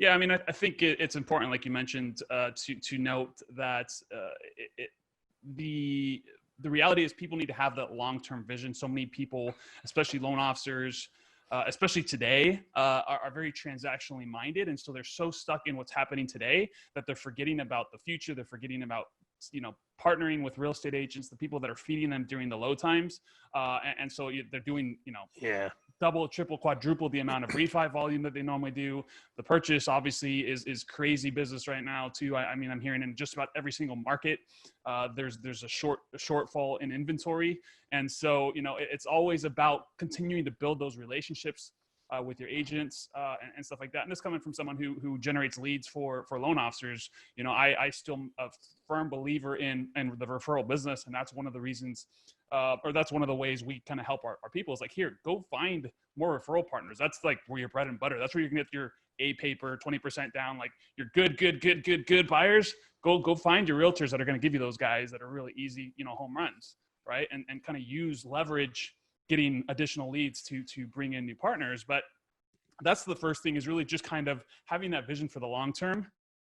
Yeah, I mean, I think it's important, like you mentioned, to note that the the reality is people need to have that long-term vision. So many people, especially loan officers, especially today, are very transactionally minded, and so they're so stuck in what's happening today that they're forgetting about the future. They're forgetting about partnering with real estate agents, the people that are feeding them during the low times, and so they're doing Yeah. double, triple, quadruple the amount of refi volume that they normally do. The purchase obviously is crazy business right now too. I mean, I'm hearing in just about every single market, there's a shortfall in inventory, and so it's always about continuing to build those relationships with your agents and stuff like that. And this coming from someone who generates leads for loan officers, I still am a firm believer in the referral business, and that's one of the reasons. Or that's one of the ways we kind of help our people is like, here, go find more referral partners. That's like where your bread and butter. That's where you can get your A paper, 20% down, like your good buyers. Go find your realtors that are going to give you those guys that are really easy, home runs, right? And kind of use leverage getting additional leads to bring in new partners. But that's the first thing, is really just kind of having that vision for the long term